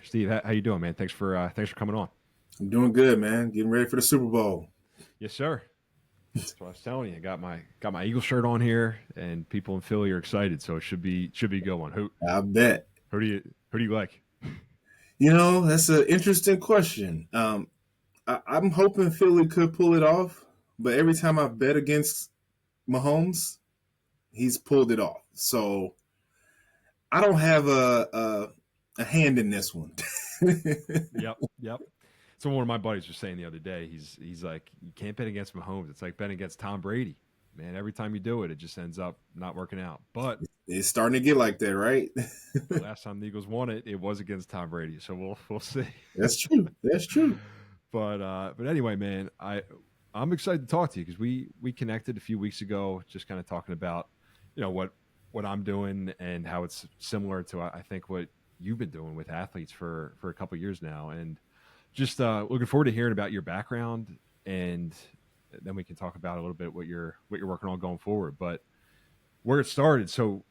Steve, how you doing, man? Thanks for coming on. I'm doing good, man. Getting ready for the Super Bowl. Yes, sir. That's what I was telling you. I got my Eagle shirt on here, and people in Philly are excited, so it should be a good one. I bet. Who do you like? That's an interesting question. I'm hoping Philly could pull it off, but every time I bet against Mahomes, he's pulled it off. So I don't have a hand in this one. Yep. So one of my buddies was saying the other day, he's like, you can't bet against Mahomes. It's like betting against Tom Brady. Man, every time you do it, it just ends up not working out. But It's starting to get like that, right? the last time the Eagles won it, it was against Tom Brady. So we'll see. That's true. That's true. But anyway, man, I'm excited to talk to you because we connected a few weeks ago, just kind of talking about what I'm doing and how it's similar to I think what you've been doing with athletes for a couple of years now, and just looking forward to hearing about your background, and then we can talk about a little bit what you're working on going forward. But where it started, so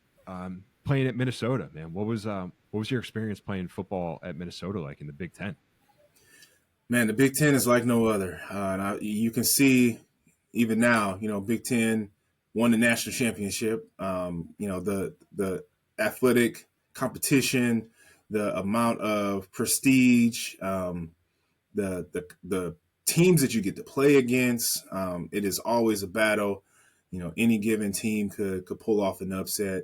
playing at Minnesota, man, what was your experience playing football at Minnesota like in the Big Ten? Man, the Big Ten is like no other. You can see even now, Big Ten won the national championship. The athletic competition, the amount of prestige, the teams that you get to play against. It is always a battle. Any given team could pull off an upset.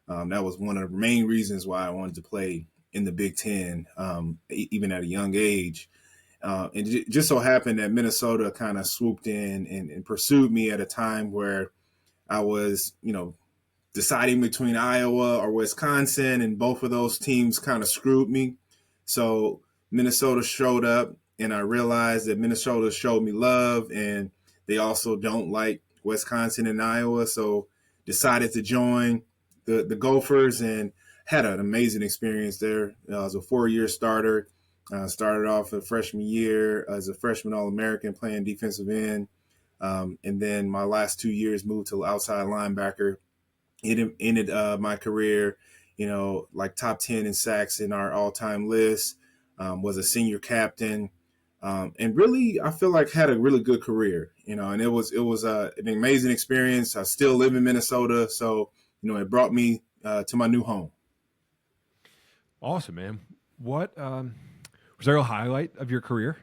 That was one of the main reasons why I wanted to play in the Big Ten, even at a young age. And it just so happened that Minnesota kind of swooped in and pursued me at a time where I was, deciding between Iowa or Wisconsin, and both of those teams kind of screwed me. So Minnesota showed up, and I realized that Minnesota showed me love, and they also don't like Wisconsin and Iowa. So decided to join the Gophers and had an amazing experience there. I was a 4-year starter. Started off a freshman year as a freshman All-American playing defensive end. And then my last 2 years moved to outside linebacker. It ended my career, like top 10 in sacks in our all-time list. Was a senior captain. And really, I feel like had a really good career, and it was an amazing experience. I still live in Minnesota, so, it brought me to my new home. Awesome, man. What was there a highlight of your career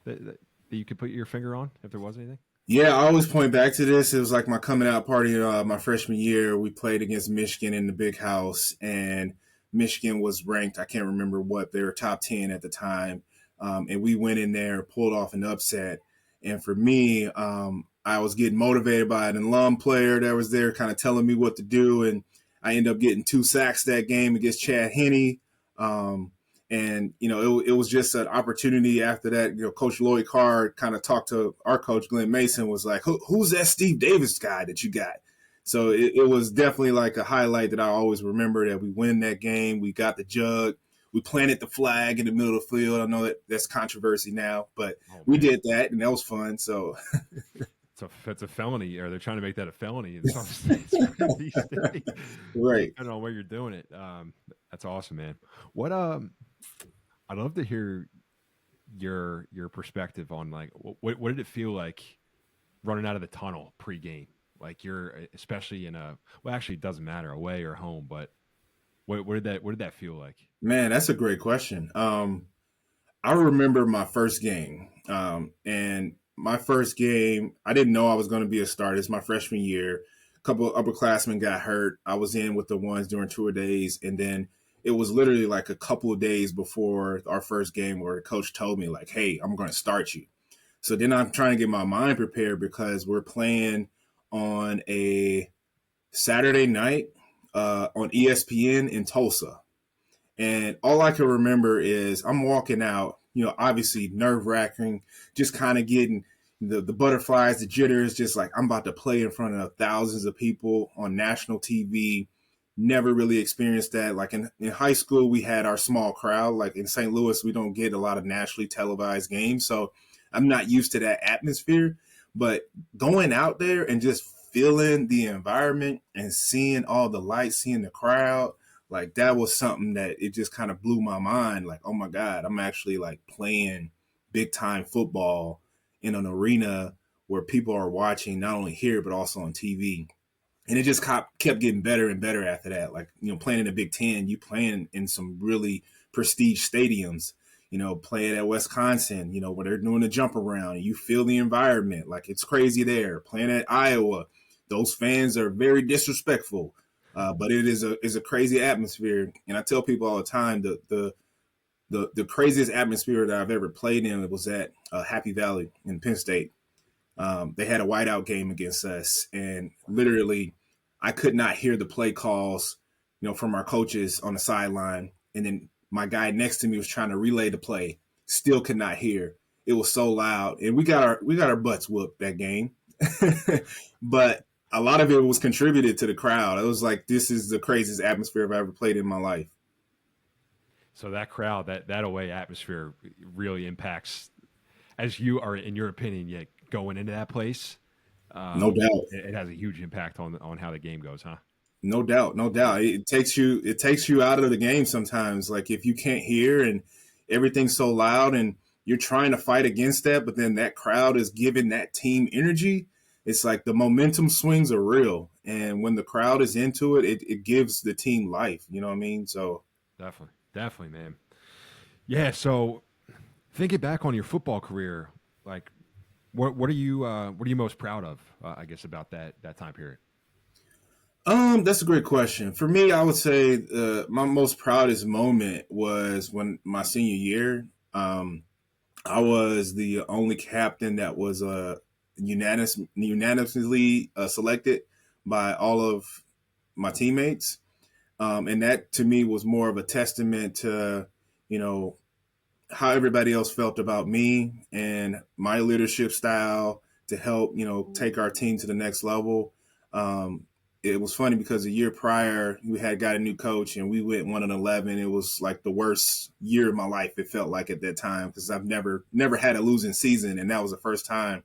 that you could put your finger on, if there was anything? Yeah, I always point back to this. It was like my coming out party my freshman year. We played against Michigan in the Big House, and Michigan was ranked, I can't remember what, they were top 10 at the time. And we went in there, pulled off an upset. And for me, I was getting motivated by an alum player that was there kind of telling me what to do. And I ended up getting 2 sacks that game against Chad Henne. And, it was just an opportunity after that. Coach Lloyd Carr kind of talked to our coach, Glenn Mason, was like, who's that Steve Davis guy that you got? So it was definitely like a highlight that I always remember, that we win that game. We got the jug. We planted the flag in the middle of the field. I know that's controversy now, but Oh we man, did that, and that was fun. So, it's a felony, or they're trying to make that a felony in some states. These days, right. depending on where you're doing it. That's awesome, man. What I'd love to hear your perspective on, like, what did it feel like running out of the tunnel pregame? Like, you're especially in a, well, actually it doesn't matter, away or home, but what did that feel like? Man, that's a great question. I remember my first game. And my first game, I didn't know I was going to be a starter. It's my freshman year. A couple of upperclassmen got hurt. I was in with the ones during tour days. And then it was literally like a couple of days before our first game where the coach told me, like, hey, I'm going to start you. So then I'm trying to get my mind prepared because we're playing on a Saturday night on ESPN in Tulsa. And all I can remember is I'm walking out, obviously nerve wracking, just kind of getting the butterflies, the jitters, just like I'm about to play in front of thousands of people on national TV. Never really experienced that. Like in high school, we had our small crowd. Like in St. Louis, we don't get a lot of nationally televised games. So I'm not used to that atmosphere. But going out there and just feeling the environment and seeing all the lights, seeing the crowd, Like that was something that it just kind of blew my mind. Like, oh my God, I'm actually like playing big time football in an arena where people are watching not only here but also on TV. And it just kept getting better and better after that. Like, playing in the Big Ten, you playing in some really prestige stadiums, playing at Wisconsin, where they're doing the jump around and you feel the environment. Like it's crazy there. Playing at Iowa, those fans are very disrespectful. But it is a crazy atmosphere. And I tell people all the time the craziest atmosphere that I've ever played in was at Happy Valley in Penn State. They had a whiteout game against us, and literally, I could not hear the play calls, from our coaches on the sideline. And then my guy next to me was trying to relay the play, still could not hear. It was so loud, and we got our butts whooped that game. But a lot of it was contributed to the crowd. It was like, this is the craziest atmosphere I've ever played in my life. So that crowd, that away atmosphere really impacts, as you are, in your opinion, yeah, going into that place. No doubt. It has a huge impact on how the game goes, huh? No doubt, no doubt. It takes you out of the game sometimes. Like if you can't hear and everything's so loud and you're trying to fight against that, but then that crowd is giving that team energy. It's like the momentum swings are real. And when the crowd is into it, it gives the team life. You know what I mean? So Definitely, definitely, man. Yeah. So thinking back on your football career, like what are you most proud of? I guess about that time period. that's a great question. For me, I would say my most proudest moment was when my senior year. I was the only captain that was unanimously selected by all of my teammates, and that to me was more of a testament to you know how everybody else felt about me and my leadership style to help take our team to the next level. Um, it was funny because a year prior we had got a new coach and we went 1-11. It was like the worst year of my life. It felt like at that time because I've never had a losing season, and that was the first time.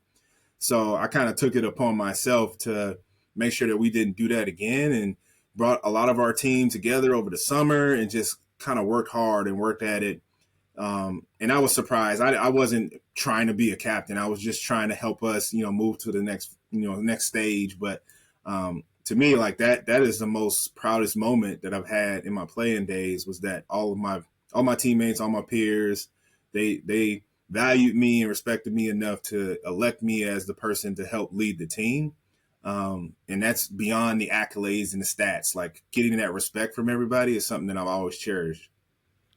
So I kind of took it upon myself to make sure that we didn't do that again, and brought a lot of our team together over the summer and just kind of worked hard and worked at it. And I was surprised. I wasn't trying to be a captain. I was just trying to help us, move to the next stage. But to me, like that is the most proudest moment that I've had in my playing days, was that all my teammates, all my peers, they valued me and respected me enough to elect me as the person to help lead the team. And that's beyond the accolades and the stats. Like getting that respect from everybody is something that I've always cherished.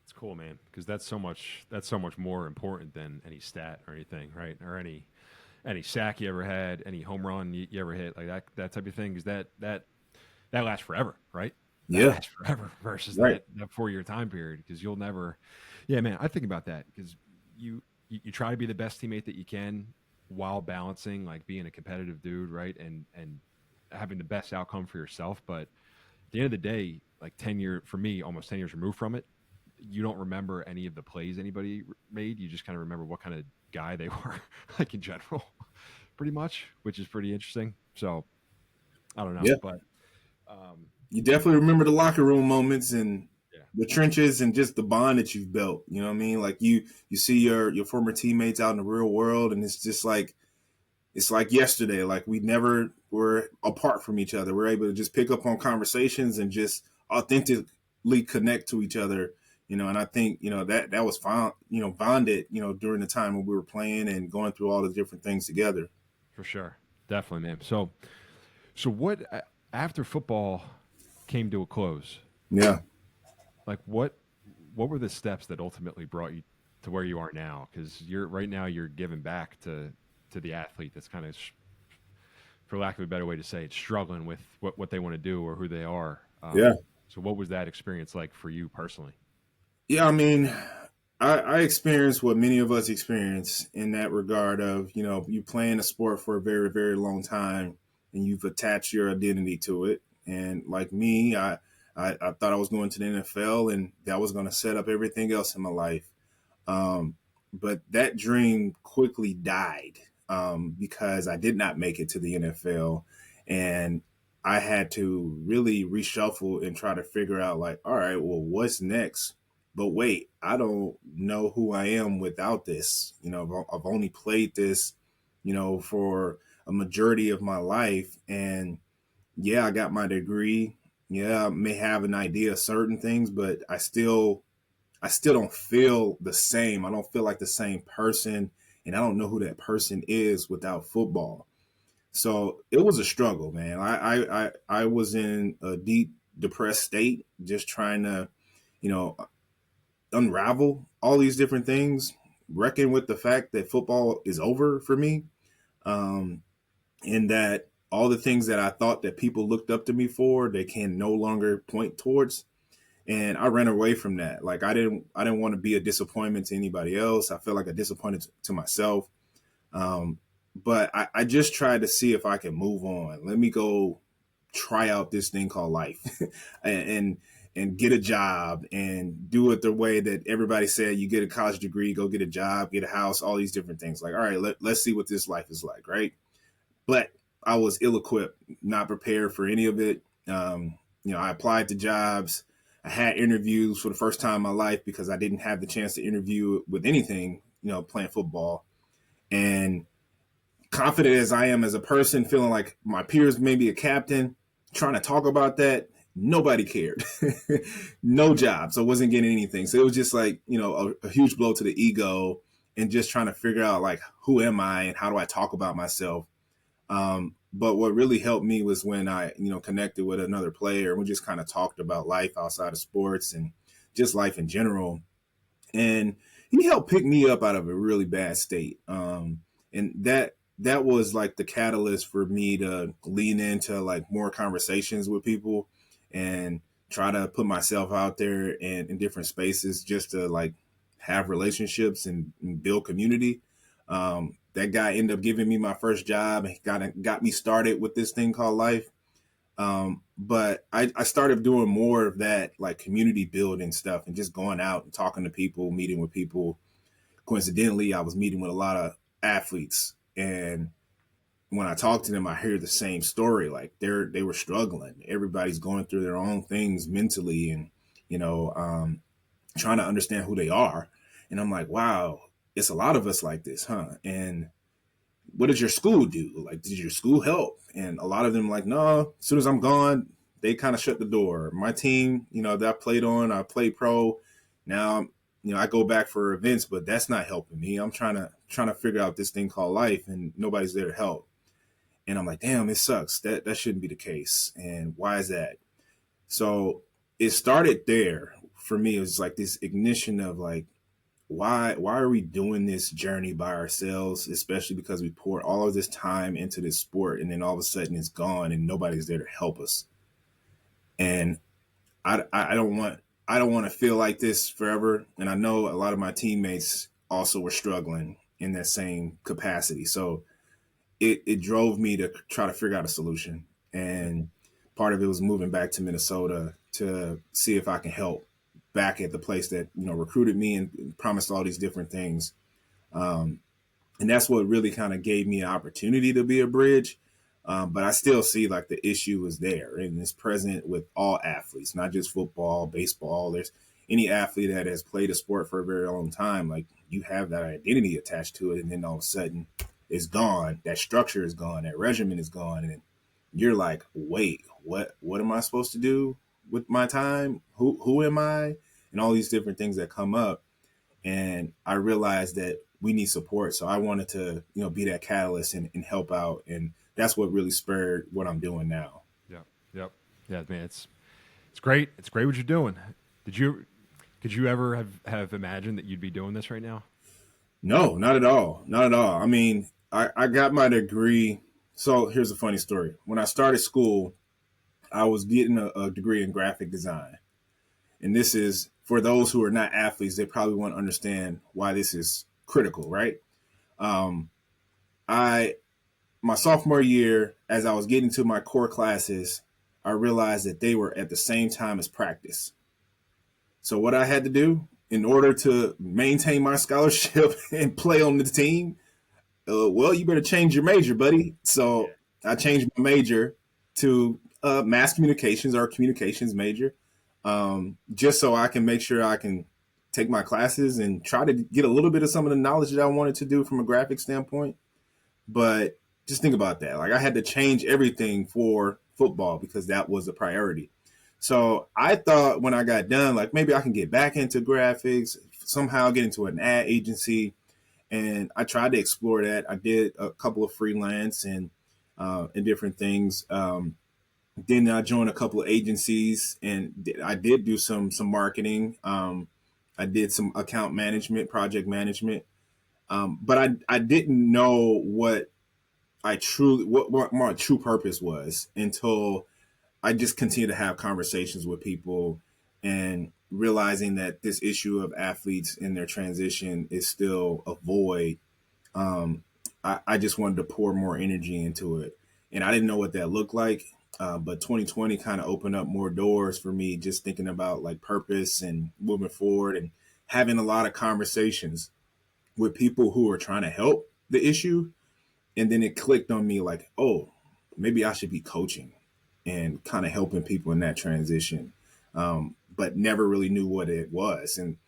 It's cool, man, because that's so much more important than any stat or anything, right? Or any sack you ever had, any home run you ever hit, like that type of thing. Because that lasts forever, right? That Yeah, lasts forever versus right. that 4 year time period. Because you'll never, yeah, man. I think about that because you try to be the best teammate that you can while balancing like being a competitive dude, right? And having the best outcome for yourself. But at the end of the day, like 10 year for me, almost 10 years removed from it, you don't remember any of the plays anybody made. You just kind of remember what kind of guy they were, like in general, pretty much, which is pretty interesting. So I don't know, Yeah, but um, you definitely remember the locker room moments and yeah, the trenches and just the bond that you've built. You know what I mean? Like you see your former teammates out in the real world, and it's just like it's like yesterday. Like we never were apart from each other. We're able to just pick up on conversations and just authentically connect to each other. And I think that was found bonded during the time when we were playing and going through all the different things together. for sure, definitely, man. So what after football came to a close? Yeah. Like what were the steps that ultimately brought you to where you are now? Because you're right now you're giving back to the athlete that's kind of, for lack of a better way to say it, struggling with what they want to do or who they are. Yeah. So what was that experience like for you personally? Yeah, I mean, I experienced what many of us experience in that regard of, you playing a sport for a very, very long time and you've attached your identity to it. And like me, I thought I was going to the NFL and that was going to set up everything else in my life. Um, but that dream quickly died because I did not make it to the NFL. And I had to really reshuffle and try to figure out, like, all right, well, what's next? But wait, I don't know who I am without this. I've only played this, for a majority of my life. And yeah, I got my degree. Yeah, I may have an idea of certain things, but I still don't feel the same. I don't feel like the same person, and I don't know who that person is without football. So it was a struggle, man. I was in a deep depressed state, just trying to, you know, unravel all these different things, reckon with the fact that football is over for me, um, and that all the things that I thought that people looked up to me for, they can no longer point towards. And I ran away from that. Like I didn't want to be a disappointment to anybody else. I felt like a disappointment to myself. Um, but I just tried to see if I can move on. Let me go try out this thing called life, and and get a job and do it the way that everybody said you get a college degree, go get a job, get a house, all these different things. Like, all right, let's see what this life is like, right? But I was ill equipped, not prepared for any of it. I applied to jobs. I had interviews for the first time in my life because I didn't have the chance to interview with anything, playing football. And confident as I am as a person, feeling like my peers may be a captain, trying to talk about that, nobody cared. No job. So I wasn't getting anything. So it was just like, a huge blow to the ego and just trying to figure out like, who am I and how do I talk about myself? But what really helped me was when I, connected with another player and we just kind of talked about life outside of sports and just life in general. And he helped pick me up out of a really bad state. And that was like the catalyst for me to lean into like more conversations with people and try to put myself out there in different spaces just to like have relationships and build community. That guy ended up giving me my first job and got me started with this thing called life. But I started doing more of that, like community building stuff and just going out and talking to people, meeting with people. Coincidentally, I was meeting with a lot of athletes, and when I talk to them, I hear the same story. Like they were struggling. Everybody's going through their own things mentally, and you know, um, trying to understand who they are. And I'm like, wow, it's a lot of us like this, huh? And what did your school do? Like, did your school help? And a lot of them like, no, as soon as I'm gone, they kind of shut the door. My team, that I played on, I played pro. Now, I go back for events, but that's not helping me. I'm trying to figure out this thing called life and nobody's there to help. And I'm like, damn, it sucks. That shouldn't be the case. And why is that? So it started there for me. It was like this ignition of like, why are we doing this journey by ourselves, especially because we poured all of this time into this sport and then all of a sudden it's gone and nobody's there to help us. And I don't want to feel like this forever. And I know a lot of my teammates also were struggling in that same capacity. So it drove me to try to figure out a solution. And part of it was moving back to Minnesota to see if I can help back at the place that, recruited me and promised all these different things. Um, and that's what really kind of gave me an opportunity to be a bridge. But I still see like the issue is there and it's present with all athletes, not just football, baseball. There's any athlete that has played a sport for a very long time, like you have that identity attached to it. And then all of a sudden it's gone. That structure is gone. That regimen is gone. And you're like, wait, what am I supposed to do with my time? Who am I? And all these different things that come up. And I realized that we need support. So I wanted to, be that catalyst and help out. And that's what really spurred what I'm doing now. Yep. Yep. Yeah, man, it's great. It's great what you're doing. Could you ever have imagined that you'd be doing this right now? No, not at all. Not at all. I mean, I got my degree. So here's a funny story. When I started school, I was getting a degree in graphic design. And this is for those who are not athletes, they probably won't understand why this is critical, right? Um, I my sophomore year, as I was getting to my core classes, I realized that they were at the same time as practice. So what I had to do in order to maintain my scholarship and play on the team, well, you better change your major, buddy. So I changed my major to mass communications or communications major, just so I can make sure I can take my classes and try to get a little bit of some of the knowledge that I wanted to do from a graphic standpoint. But just think about that. Like I had to change everything for football because that was a priority. So I thought when I got done, like maybe I can get back into graphics, somehow get into an ad agency. And I tried to explore that. I did a couple of freelance and different things. Then I joined a couple of agencies, and I did do some marketing. I did some account management, project management, but I didn't know what my true purpose was until I just continued to have conversations with people and realizing that this issue of athletes in their transition is still a void. um, I just wanted to pour more energy into it. And I didn't know what that looked like. But 2020 kind of opened up more doors for me, just thinking about like purpose and moving forward and having a lot of conversations with people who are trying to help the issue. And then it clicked on me like, oh, maybe I should be coaching and kind of helping people in that transition. But never really knew what it was. And,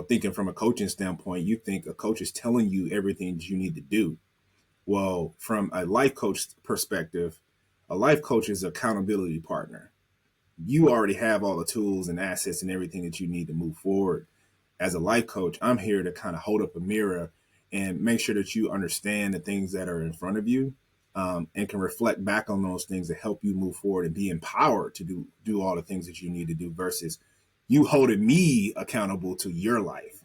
thinking from a coaching standpoint, you think a coach is telling you everything that you need to do. Well, from a life coach perspective, a life coach is an accountability partner. You already have all the tools and assets and everything that you need to move forward. As a life coach, I'm here to kind of hold up a mirror and make sure that you understand the things that are in front of you, and can reflect back on those things to help you move forward and be empowered to do all the things that you need to do versus you holding me accountable to your life.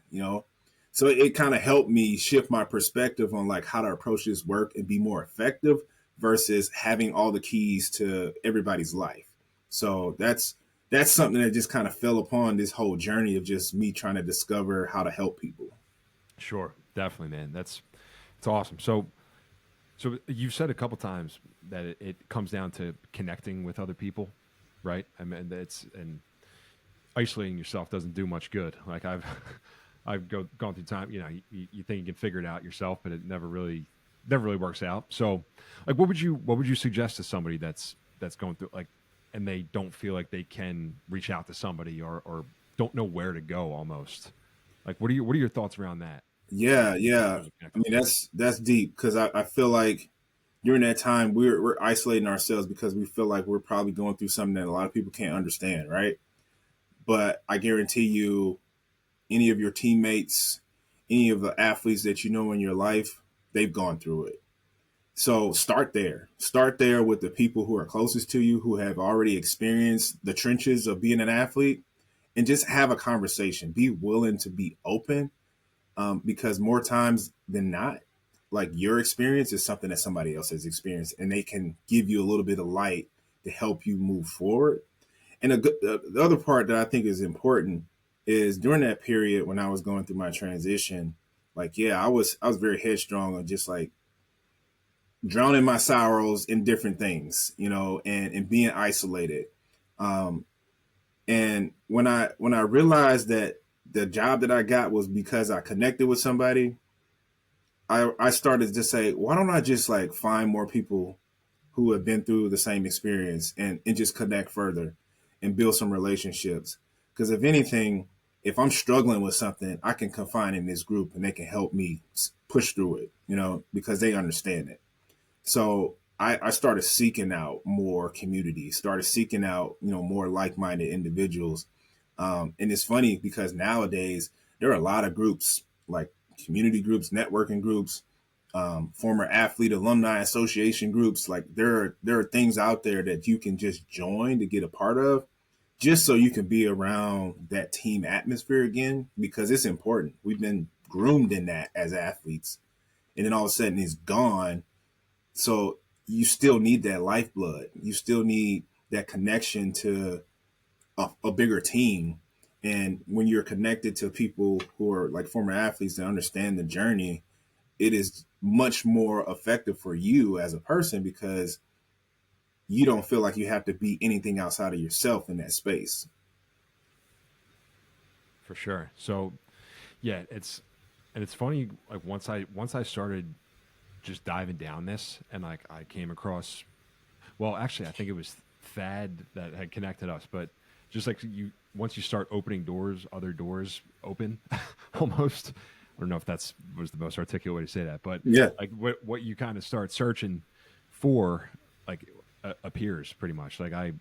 So it kind of helped me shift my perspective on like how to approach this work and be more effective versus having all the keys to everybody's life. So that's something that just kind of fell upon this whole journey of just me trying to discover how to help people. Sure, definitely, man. That's it's awesome. So you've said a couple times that it comes down to connecting with other people, right? I mean, it's and isolating yourself doesn't do much good. Like I've gone through time. You think you can figure it out yourself, but it never really works out. So, like, what would you suggest to somebody that's going through like, and they don't feel like they can reach out to somebody or don't know where to go almost. Like, what are your thoughts around that? Yeah, In yeah. terms of I connecting mean, with people? that's deep because I feel like during that time we're isolating ourselves because we feel like we're probably going through something that a lot of people can't understand, right? But I guarantee you, any of your teammates, any of the athletes that you know in your life, they've gone through it. So start there. Start there with the people who are closest to you, who have already experienced the trenches of being an athlete, and just have a conversation. Be willing to be open, because more times than not, like your experience is something that somebody else has experienced, and they can give you a little bit of light to help you move forward. And the other part that I think is important is during that period when I was going through my transition, like yeah, I was very headstrong on just like drowning my sorrows in different things, and being isolated. Um, and when I realized that the job that I got was because I connected with somebody, I started to say, why don't I just like find more people who have been through the same experience and just connect further and build some relationships. Because if anything, if I'm struggling with something, I can confide in this group and they can help me push through it, because they understand it. So I started seeking out more community, started seeking out, more like-minded individuals. And it's funny because nowadays there are a lot of groups like community groups, networking groups, former athlete alumni association groups. Like there are things out there that you can just join to get a part of, just so you can be around that team atmosphere again, because it's important. We've been groomed in that as athletes, and then all of a sudden it's gone. So you still need that lifeblood. You still need that connection to a bigger team. And when you're connected to people who are like former athletes that understand the journey, it is much more effective for you as a person because you don't feel like you have to be anything outside of yourself in that space. For sure. So yeah, it's funny. Like once I started just diving down this, and like I came across. Well, actually, I think it was thad that had connected us, but just like you, once you start opening doors, other doors open almost. I don't know if that's was the most articulate way to say that, but Yeah. like what you kind of start searching for, like appears pretty much. Like I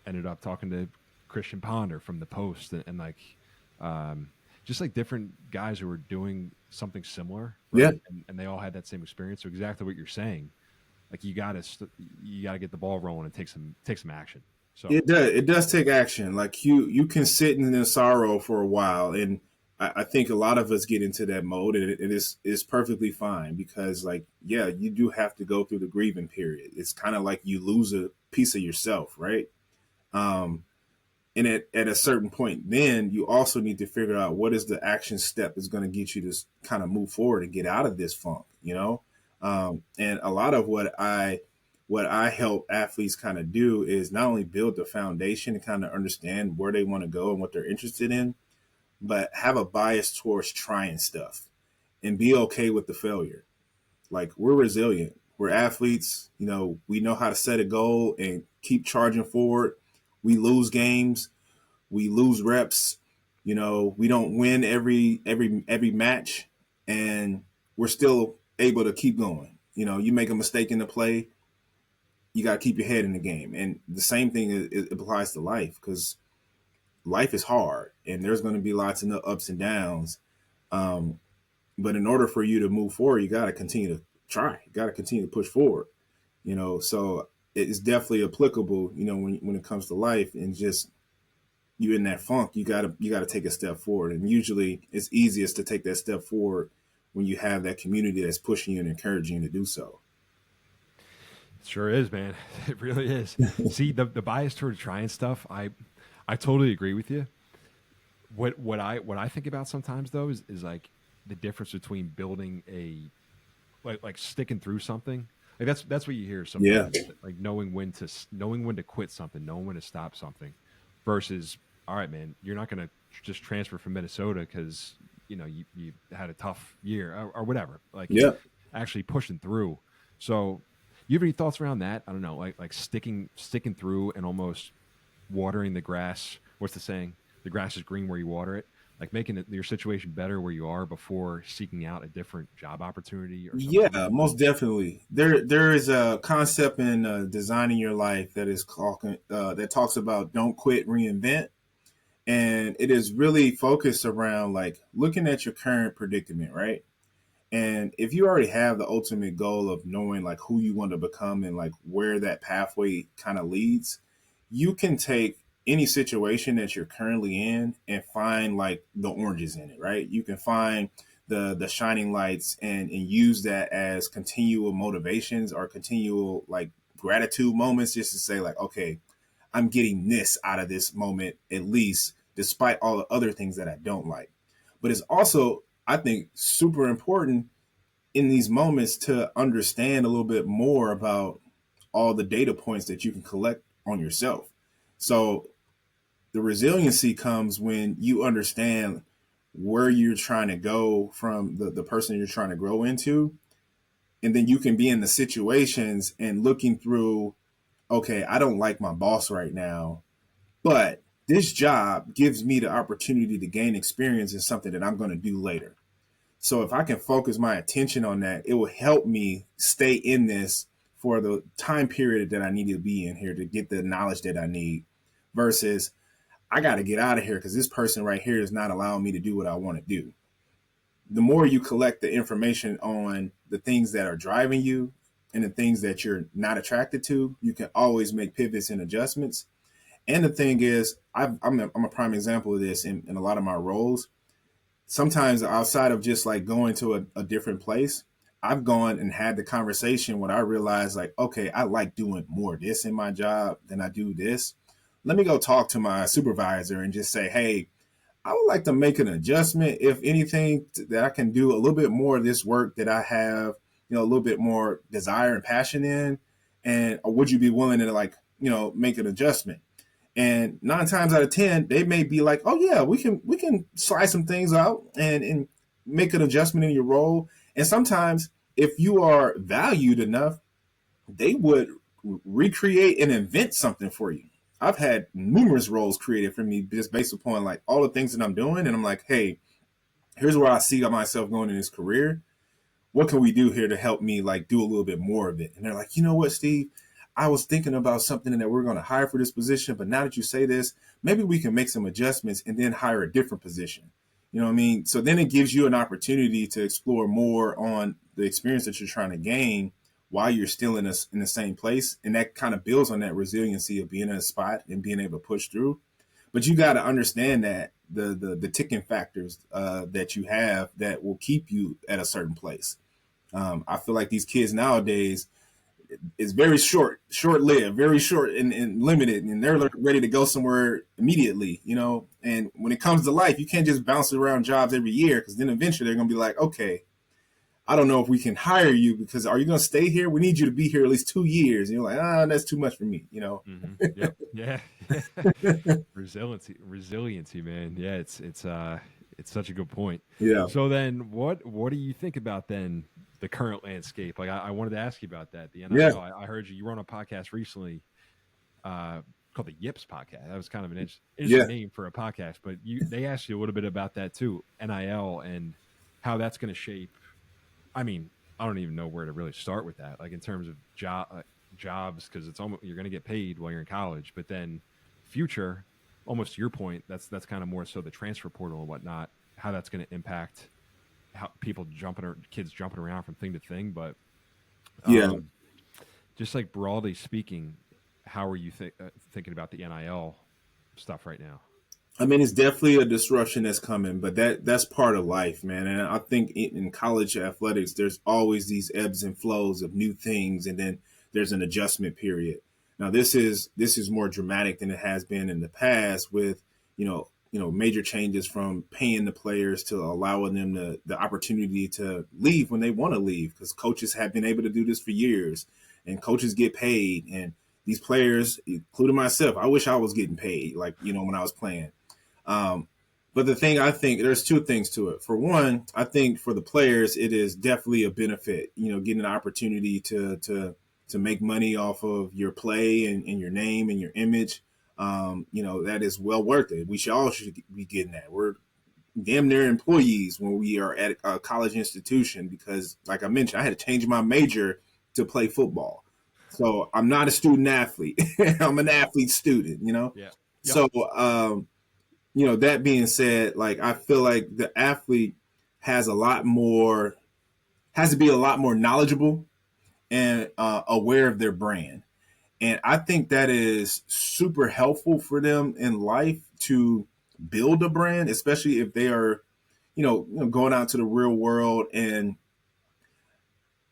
ended up talking to Christian Ponder from the Post, and like um, just like different guys who were doing something similar, Yeah. right? And they all had that same experience. So exactly what you're saying, like you gotta get the ball rolling and take some action. So It does take action. Like you can sit in the sorrow for a while, and I think a lot of us get into that mode, and it is perfectly fine because, like, yeah, you do have to go through the grieving period. It's kind of like you lose a piece of yourself, right? Um, and at a certain point, then you also need to figure out what is the action step is going to get you to kind of move forward and get out of this funk, you know. And a lot of what I help athletes kind of do is not only build the foundation and kind of understand where they want to go and what they're interested in, but have a bias towards trying stuff and be okay with the failure. Like, we're resilient. We're athletes. You know, we know how to set a goal and keep charging forward. We lose games. We lose reps. You know, we don't win every match, and we're still able to keep going. You know, you make a mistake in the play, you got to keep your head in the game. And the same thing it applies to life, because life is hard and there's going to be lots of ups and downs. Um, but in order for you to move forward, you got to continue to try. You got to continue to push forward. You know, so it's definitely applicable. You know, when it comes to life and just you in that funk, you gotta take a step forward. And usually, it's easiest to take that step forward when you have that community that's pushing you and encouraging you to do so. it sure is, man. It really is. See, the bias towards trying stuff, I totally agree with you. What I think about sometimes though is like the difference between building a like sticking through something. Like that's what you hear Yeah, sometimes. Like knowing when to quit something, knowing when to stop something, versus all right, man, you're not going to just transfer from Minnesota because you had a tough year or whatever. Like yeah. actually pushing through. So, you have any thoughts around that? I don't know, like sticking through and almost watering the grass. What's the saying? The grass is green where you water it. Like making your situation better where you are before seeking out a different job opportunity or something along Yeah, those most lines. definitely. There is a concept in designing your life that is called that talks about don't quit, reinvent, and it is really focused around like looking at your current predicament, right? And if you already have the ultimate goal of knowing like who you want to become and like where that pathway kind of leads, you can take any situation that you're currently in and find like the oranges in it, right? You can find the shining lights and use that as continual motivations or continual like gratitude moments just to say like, okay, I'm getting this out of this moment at least, despite all the other things that I don't like. But it's also, I think, super important in these moments to understand a little bit more about all the data points that you can collect on yourself. So the resiliency comes when you understand where you're trying to go from the person you're trying to grow into. And then you can be in the situations and looking through, okay, I don't like my boss right now, but this job gives me the opportunity to gain experience in something that I'm going to do later. So if I can focus my attention on that, it will help me stay in this for the time period that I need to be in here to get the knowledge that I need versus I got to get out of here because this person right here is not allowing me to do what I want to do. The more you collect the information on the things that are driving you and the things that you're not attracted to, you can always make pivots and adjustments. And the thing is, I'm a prime example of this in a lot of my roles. Sometimes outside of just like going to a different place, I've gone and had the conversation when I realized like, okay, I like doing more of this in my job than I do this. Let me go talk to my supervisor and just say, hey, I would like to make an adjustment, if anything, that I can do a little bit more of this work that I have, a little bit more desire and passion in. And would you be willing to like, make an adjustment? And 9 times out of 10, they may be like, "Oh yeah, we can slide some things out and make an adjustment in your role." And sometimes, if you are valued enough, they would recreate and invent something for you. I've had numerous roles created for me just based upon like all the things that I'm doing. And I'm like, hey, here's where I see myself going in this career. What can we do here to help me like do a little bit more of it? And they're like, you know what, Steve, I was thinking about something that we're going to hire for this position, but now that you say this, maybe we can make some adjustments and then hire a different position. You know what I mean? So then it gives you an opportunity to explore more on the experience that you're trying to gain while you're still in the same place. And that kind of builds on that resiliency of being in a spot and being able to push through. But you got to understand that the ticking factors that you have that will keep you at a certain place. I feel like these kids nowadays is very short-lived, very short and limited, and they're ready to go somewhere immediately, you know. And when it comes to life, you can't just bounce around jobs every year, because then eventually they're going to be like, okay, I don't know if we can hire you, because are you going to stay here? We need you to be here at least 2 years. And you're like, that's too much for me, you know. Mm-hmm. Yep. Yeah. Resiliency, man. Yeah, it's such a good point. Yeah. So then, what do you think about then the current landscape? Like, I wanted to ask you about that. The Yeah. NFL. I heard you were on a podcast recently, called the Yips Podcast. That was kind of an interesting name for a podcast. But they asked you a little bit about that too, NIL, and how that's going to shape. I mean, I don't even know where to really start with that. Like in terms of jobs, because it's almost you're going to get paid while you're in college, but then future, almost to your point, that's kind of more so the transfer portal and whatnot. How that's going to impact how people kids jumping around from thing to thing, but just like broadly speaking, how are you thinking about the NIL stuff right now? I mean, it's definitely a disruption that's coming, but that's part of life, man. And I think in college athletics, there's always these ebbs and flows of new things, and then there's an adjustment period. Now, this is more dramatic than it has been in the past, with major changes from paying the players to allowing them the opportunity to leave when they want to leave, because coaches have been able to do this for years, and coaches get paid, and these players, including myself, I wish I was getting paid, like, when I was playing. But the thing, I think there's two things to it. For one, I think for the players, it is definitely a benefit, getting an opportunity to make money off of your play and your name and your image. That is well worth it. We should be getting that. We're damn near employees when we are at a college institution, because like I mentioned, I had to change my major to play football. So I'm not a student athlete. I'm an athlete student, Yeah. Yep. So, that being said, like, I feel like the athlete has to be a lot more knowledgeable and aware of their brand. And I think that is super helpful for them in life to build a brand, especially if they are, going out to the real world. And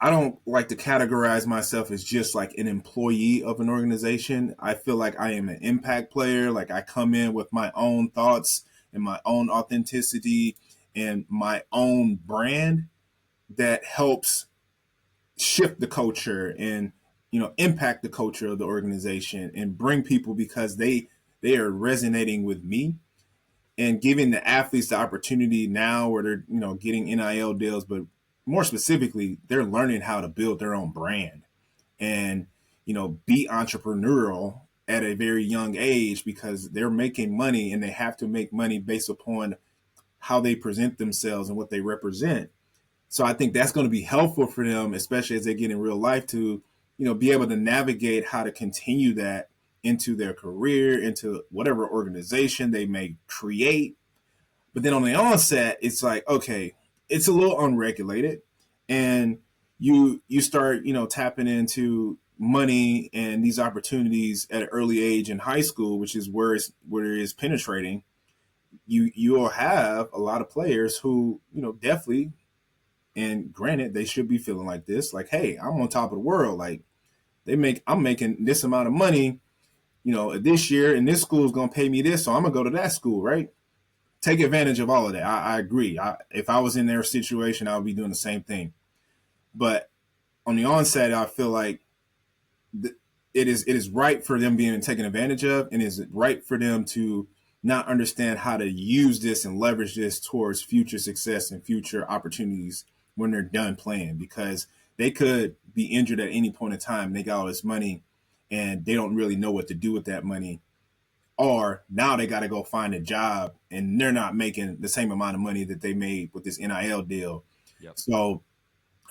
I don't like to categorize myself as just like an employee of an organization. I feel like I am an impact player. Like, I come in with my own thoughts and my own authenticity and my own brand that helps shift the culture and, impact the culture of the organization and bring people, because they are resonating with me, and giving the athletes the opportunity now where they're, getting NIL deals, but more specifically, they're learning how to build their own brand and, be entrepreneurial at a very young age, because they're making money and they have to make money based upon how they present themselves and what they represent. So I think that's going to be helpful for them, especially as they get in real life, to, be able to navigate how to continue that into their career, into whatever organization they may create. But then on the onset, it's like, okay, it's a little unregulated, and you start, tapping into money and these opportunities at an early age in high school, which is where it is penetrating. You'll have a lot of players who, definitely, and granted, they should be feeling like this, like, hey, I'm on top of the world. Like, I'm making this amount of money, this year, and this school is going to pay me this, so I'm gonna go to that school, right? Take advantage of all of that. I agree. If I was in their situation, I would be doing the same thing. But on the onset, I feel like it is right for them being taken advantage of, and is right for them to not understand how to use this and leverage this towards future success and future opportunities when they're done playing, because they could be injured at any point in time. They got all this money, and they don't really know what to do with that money, or now they got to go find a job and they're not making the same amount of money that they made with this NIL deal. Yep. So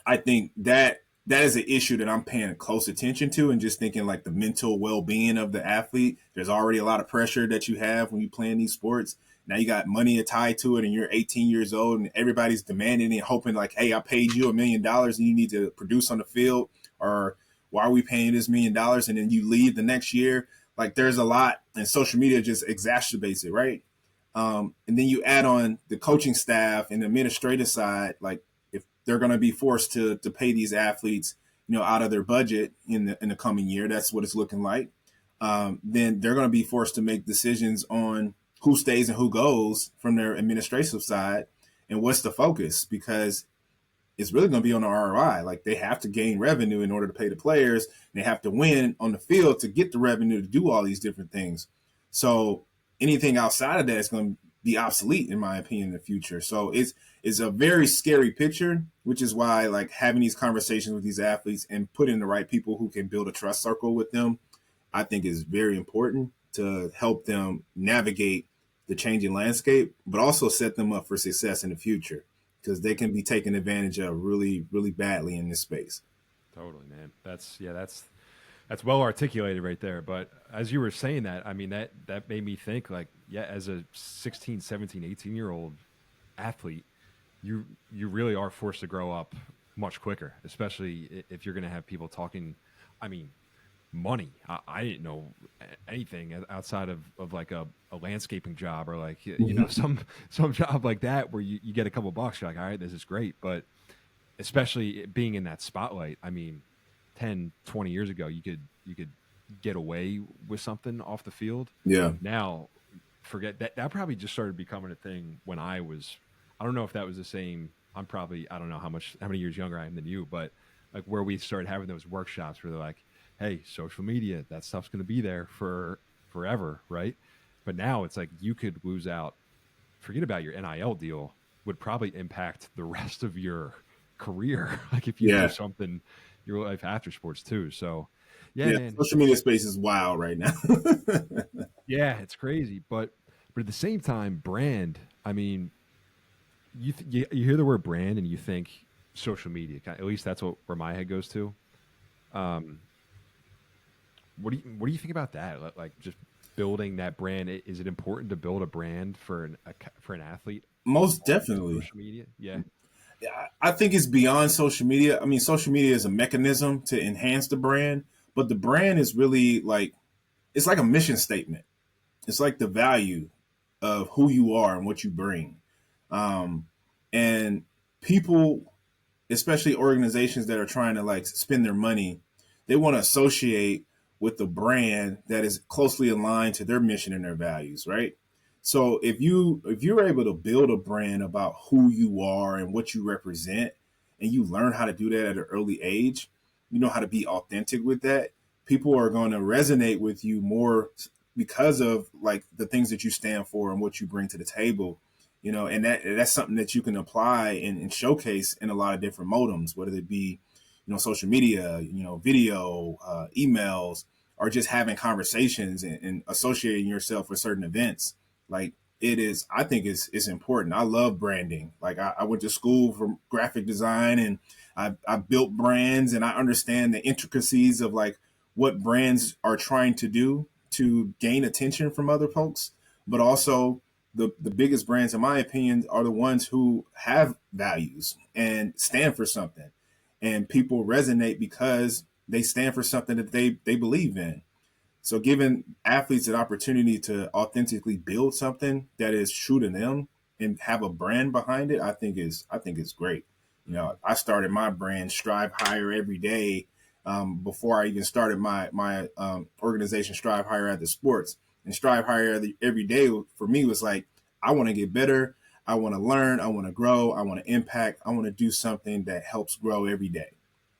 I think that is an issue that I'm paying close attention to, and just thinking like the mental well-being of the athlete. There's already a lot of pressure that you have when you play in these sports. Now you got money tied to it, and you're 18 years old, and everybody's demanding and hoping like, hey, I paid you $1 million and you need to produce on the field, or why are we paying this $1 million? And then you leave the next year. Like there's a lot, and social media just exacerbates it, right? And then you add on the coaching staff and the administrative side, like if they're going to be forced to pay these athletes, out of their budget in the coming year, that's what it's looking like. Then they're going to be forced to make decisions on who stays and who goes from their administrative side, and what's the focus, because it's really going to be on the ROI. Like they have to gain revenue in order to pay the players. And they have to win on the field to get the revenue to do all these different things. So anything outside of that is going to be obsolete, in my opinion, in the future. So it's a very scary picture, which is why like having these conversations with these athletes and putting the right people who can build a trust circle with them, I think is very important to help them navigate the changing landscape, but also set them up for success in the future, because they can be taken advantage of really, really badly in this space. Totally, man. That's well articulated right there. But as you were saying that, I mean, that made me think like, yeah, as a 16, 17, 18-year-old athlete, you really are forced to grow up much quicker, especially if you're going to have people talking, I mean, money. I didn't know anything outside of like a landscaping job, or like, some job like that where you get a couple bucks. You're like, all right, this is great. But especially being in that spotlight, I mean, 10, 20 years ago, you could get away with something off the field. Yeah. Now, forget that. That probably just started becoming a thing when I don't know if that was the same. I don't know how many years younger I am than you, but like where we started having those workshops where they're like, hey, social media, that stuff's going to be there for forever, right? But now it's like you could lose out. Forget about your NIL deal, would probably impact the rest of your career. Like if you do something your life after sports too. So yeah, man. Social media space is wild right now. Yeah, it's crazy. But at the same time, brand, I mean, you hear the word brand and you think social media. At least that's where my head goes to. What do you think about that? Like just building that brand. Is it important to build a brand for an athlete? Most definitely. Social media, yeah. I think it's beyond social media. I mean, social media is a mechanism to enhance the brand, but the brand is really like, it's like a mission statement. It's like the value of who you are and what you bring. And people, especially organizations that are trying to like spend their money, they want to associate with the brand that is closely aligned to their mission and their values, right? So if you're able to build a brand about who you are and what you represent, and you learn how to do that at an early age, you know how to be authentic with that, people are going to resonate with you more because of like the things that you stand for and what you bring to the table, and that's something that you can apply and showcase in a lot of different modems, whether it be, social media, video, emails, or just having conversations and associating yourself with certain events. Like I think it's important. I love branding. Like I went to school for graphic design, and I built brands, and I understand the intricacies of like what brands are trying to do to gain attention from other folks. But also the biggest brands, in my opinion, are the ones who have values and stand for something. And people resonate because they stand for something that they believe in. So giving athletes an opportunity to authentically build something that is true to them and have a brand behind it, I think is great. I started my brand Strive Higher every day before I even started my organization Strive Higher at the Sports. And Strive Higher every day for me was like, I want to get better. I want to learn. I want to grow. I want to impact. I want to do something that helps grow every day,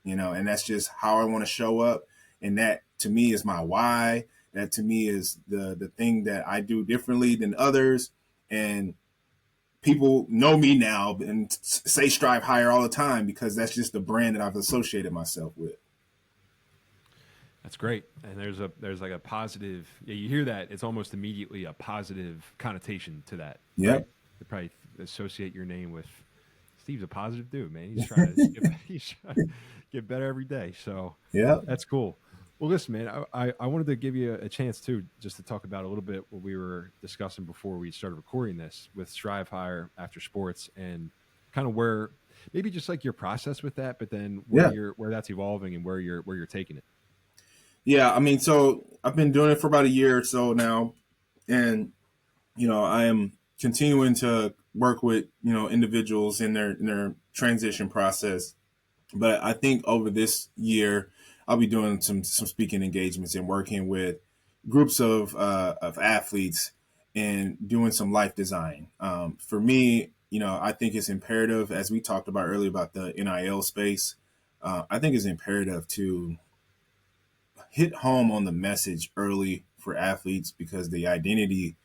and that's just how I want to show up. And that to me is my why. That to me is the thing that I do differently than others. And people know me now and say Strive Higher all the time because that's just the brand that I've associated myself with. That's great. And there's like a positive. Yeah, you hear that, it's almost immediately a positive connotation to that, right? Yep. They probably associate your name with Steve's a positive dude, man. He's trying to he's trying to get better every day. So Yep. that's cool. Well, listen, man, I wanted to give you a chance too, just to talk about a little bit what we were discussing before we started recording this with Strive Higher After Sports, and kind of where maybe just like your process with that, but then Yeah. where that's evolving and where you're taking it. Yeah. I mean, so I've been doing it for about a year or so now, and I am continuing to work with individuals in their transition process. But I think over this year, I'll be doing some speaking engagements and working with groups of athletes and doing some life design. For me, I think it's imperative, as we talked about earlier about the NIL space. I think it's imperative to hit home on the message early for athletes, because the identity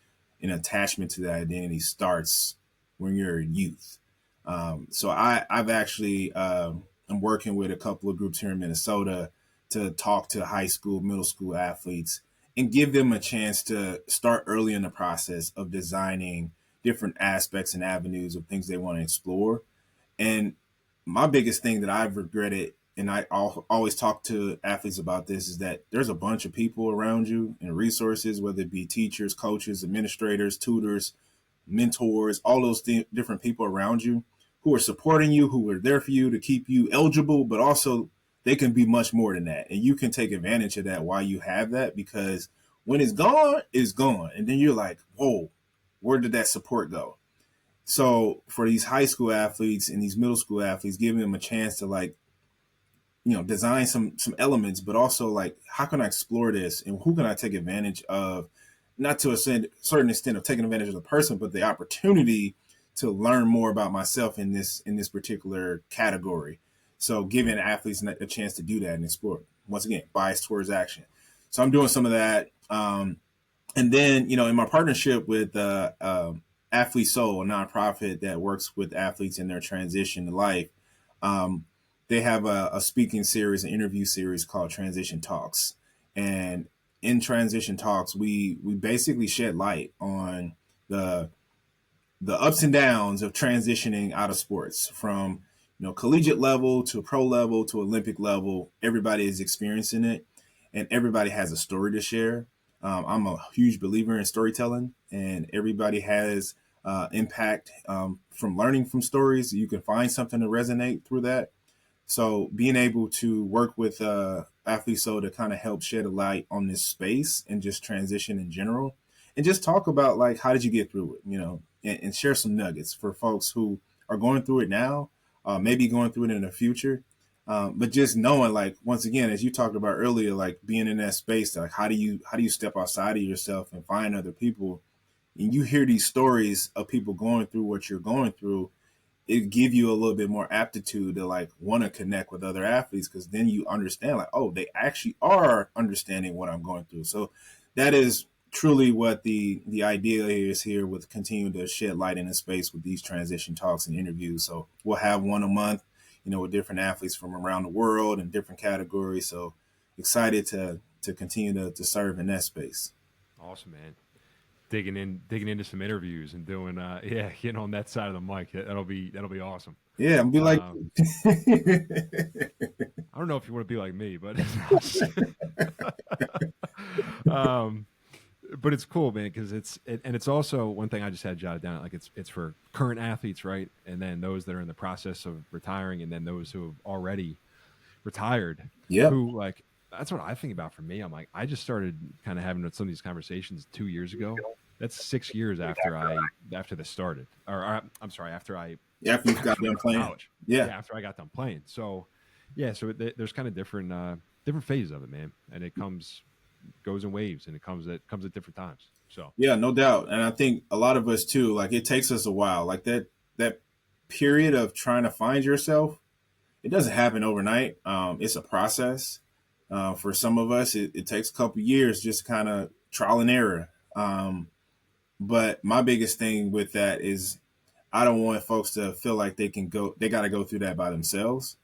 and attachment to that identity starts when you're a youth. I've actually I'm working with a couple of groups here in Minnesota to talk to high school, middle school athletes and give them a chance to start early in the process of designing different aspects and avenues of things they want to explore. And my biggest thing that I've regretted, and always talk to athletes about this, is that there's a bunch of people around you and resources, whether it be teachers, coaches, administrators, tutors, mentors, all those different people around you who are supporting you, who are there for you to keep you eligible, but also they can be much more than that. And you can take advantage of that while you have that, because when it's gone, it's gone. And then you're like, whoa, where did that support go? So for these high school athletes and these middle school athletes, giving them a chance to like, design some elements, but also like, how can I explore this and who can I take advantage of? Not to a certain extent of taking advantage of the person, but the opportunity to learn more about myself in this particular category. So giving athletes a chance to do that and explore. Once again, bias towards action. So I'm doing some of that. And then, in my partnership with Athlete Soul, a nonprofit that works with athletes in their transition to life, um, they have a speaking series, an interview series called Transition Talks. And in Transition Talks, we basically shed light on the the ups and downs of transitioning out of sports, from collegiate level to pro level to Olympic level. Everybody is experiencing it, and everybody has a story to share. I'm a huge believer in storytelling, and everybody has impact from learning from stories. You can find something to resonate through that. So being able to work with athletes so to kind of help shed a light on this space and just transition in general, and just talk about like, how did you get through it, and share some nuggets for folks who are going through it now, maybe going through it in the future. But just knowing, like, once again, as you talked about earlier, like being in that space, like how do you step outside of yourself and find other people, and you hear these stories of people going through what you're going through, it give you a little bit more aptitude to like want to connect with other athletes, because then you understand like, oh, they actually are understanding what I'm going through. So that is truly what the idea is here, with continuing to shed light in the space with these transition talks and interviews. So we'll have one a month, with different athletes from around the world and different categories. So excited to continue to serve in that space. Awesome, man. Digging into some interviews and doing yeah, getting on that side of the mic. That'll be awesome. Yeah, and be like, Um, I don't know if you want to be like me, but um, but it's cool, man, because and it's also one thing I just had jotted down. Like it's for current athletes, right, and then those that are in the process of retiring, and then those who have already retired, yep, who like that's what I think about for me. I'm like, I just started kind of having some of these conversations 2 years ago. That's 6 years after this started, or I'm sorry, after I after you've got actually done went to playing. college. Yeah, Yeah, after I got done playing. So yeah, so there's kind of different phases of it, man, and it goes in waves, and it comes at different times. So yeah, no doubt. And I think a lot of us too, like it takes us a while. Like that period of trying to find yourself, it doesn't happen overnight. It's a process. For some of us, it takes a couple years, just kind of trial and error. But my biggest thing with that is I don't want folks to feel like they got to go through that by themselves.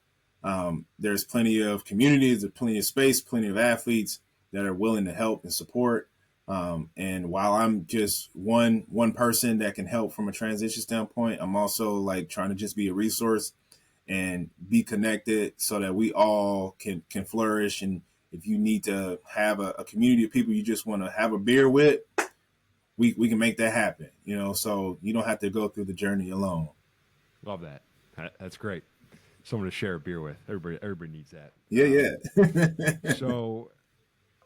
There's plenty of communities, there's plenty of space, plenty of athletes that are willing to help and support. And while I'm just one person that can help from a transition standpoint, I'm also like trying to just be a resource and be connected so that we all can flourish. And if you need to have a community of people you just want to have a beer with, we can make that happen. So you don't have to go through the journey alone. Love that. That's great. Someone to share a beer with. Everybody needs that. Yeah, yeah. So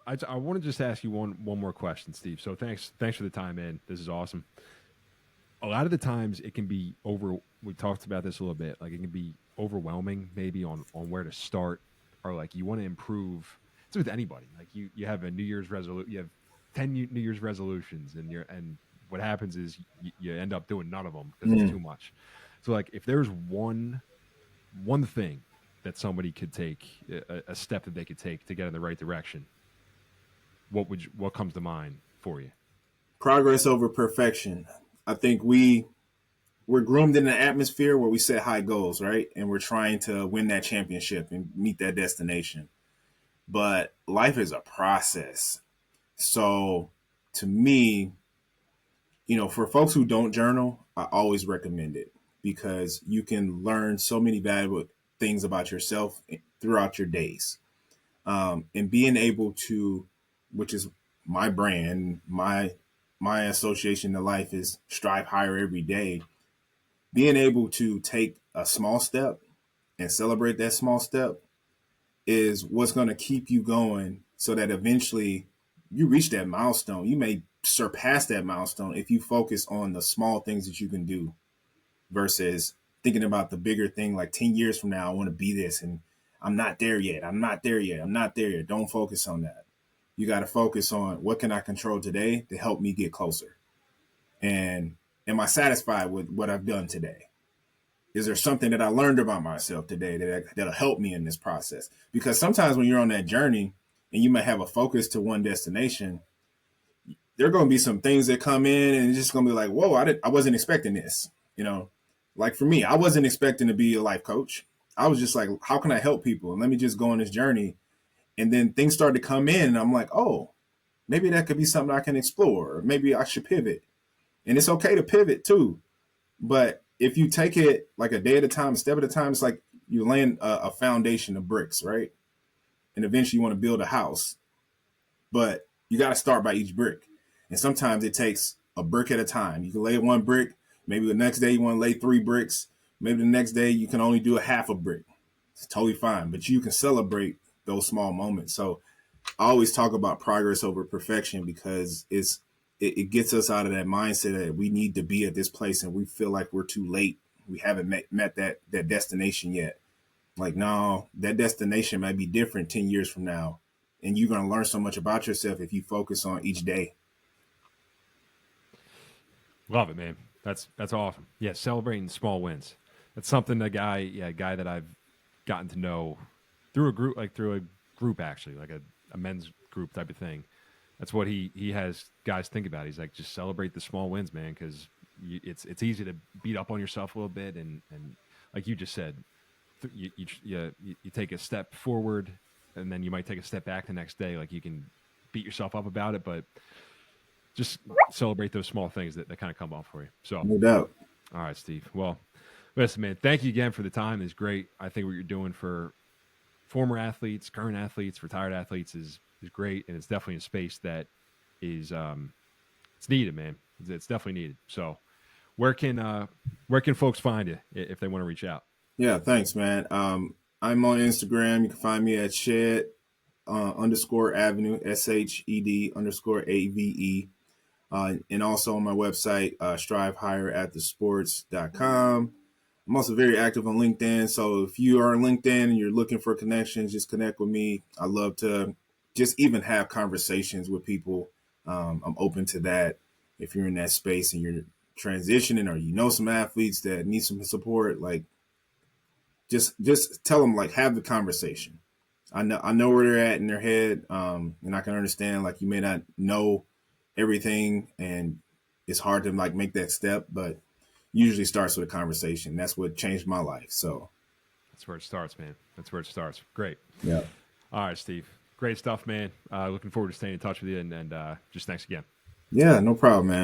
I want to just ask you one more question, Steve. So thanks for the time, man. This is awesome. A lot of the times it can be over. We talked about this a little bit. Like it can be overwhelming, maybe on where to start, or like you want to improve. It's with anybody. Like you have a New Year's resolution. You have 10 New Year's resolutions, and what happens is you end up doing none of them because it's too much. So like if there's one thing that somebody could take, a step that they could take to get in the right direction, what comes to mind for you? Progress over perfection. I think we're groomed in an atmosphere where we set high goals, right? And we're trying to win that championship and meet that destination. But life is a process. So to me, for folks who don't journal, I always recommend it because you can learn so many valuable things about yourself throughout your days. And being able to, which is my brand, my association to life is strive higher every day. Being able to take a small step and celebrate that small step is what's going to keep you going so that eventually you reach that milestone. You may surpass that milestone if you focus on the small things that you can do versus thinking about the bigger thing like 10 years from now, I want to be this and I'm not there yet. I'm not there yet. I'm not there yet. Don't focus on that. You got to focus on what can I control today to help me get closer. And am I satisfied with what I've done today? Is there something that I learned about myself today that'll help me in this process? Because sometimes when you're on that journey and you might have a focus to one destination, there are going to be some things that come in and it's just going to be like, whoa, I wasn't expecting this. Like for me, I wasn't expecting to be a life coach. I was just like, how can I help people? And let me just go on this journey. And then things started to come in and I'm like, oh, maybe that could be something I can explore. Or maybe I should pivot. And it's okay to pivot too. But if you take it like a day at a time, a step at a time, it's like you're laying a foundation of bricks, right? And eventually you want to build a house. But you got to start by each brick. And sometimes it takes a brick at a time. You can lay one brick. Maybe the next day you want to lay 3 bricks. Maybe the next day you can only do a half a brick. It's totally fine. But you can celebrate those small moments. So I always talk about progress over perfection because it gets us out of that mindset that we need to be at this place and we feel like we're too late. We haven't met that destination yet. Like, no, that destination might be different 10 years from now. And you're going to learn so much about yourself if you focus on each day. Love it, man. That's awesome. Yeah, celebrating small wins. That's something a guy that I've gotten to know through a group actually, like a men's group type of thing. That's what he has guys think about. He's like, just celebrate the small wins, man, because it's easy to beat up on yourself a little bit, and like you just said, you take a step forward, and then you might take a step back the next day. Like you can beat yourself up about it, but just celebrate those small things that kind of come off for you. So no doubt. All right, Steve. Well, listen, man, thank you again for the time. It's great. I think what you're doing for former athletes, current athletes, retired athletes is great, and it's definitely a space that is it's needed, man. It's definitely needed. So where can folks find you if they want to reach out? Yeah, thanks, man. I'm on Instagram. You can find me at shed _ avenue, SHED _ AVE. And also on my website, strivehigheratthesports.com. I'm also very active on LinkedIn. So if you are on LinkedIn and you're looking for connections, just connect with me. I love to just even have conversations with people. I'm open to that. If you're in that space and you're transitioning or you know some athletes that need some support, like just tell them, like, have the conversation. I know where they're at in their head, and I can understand, like, you may not know everything and it's hard to like make that step, but usually starts with a conversation. That's what changed my life. So That's where it starts, man. That's where it starts. Great. Yeah. All right, Steve. Great stuff, man. Looking forward to staying in touch with you, and just thanks again. Yeah, no problem, man.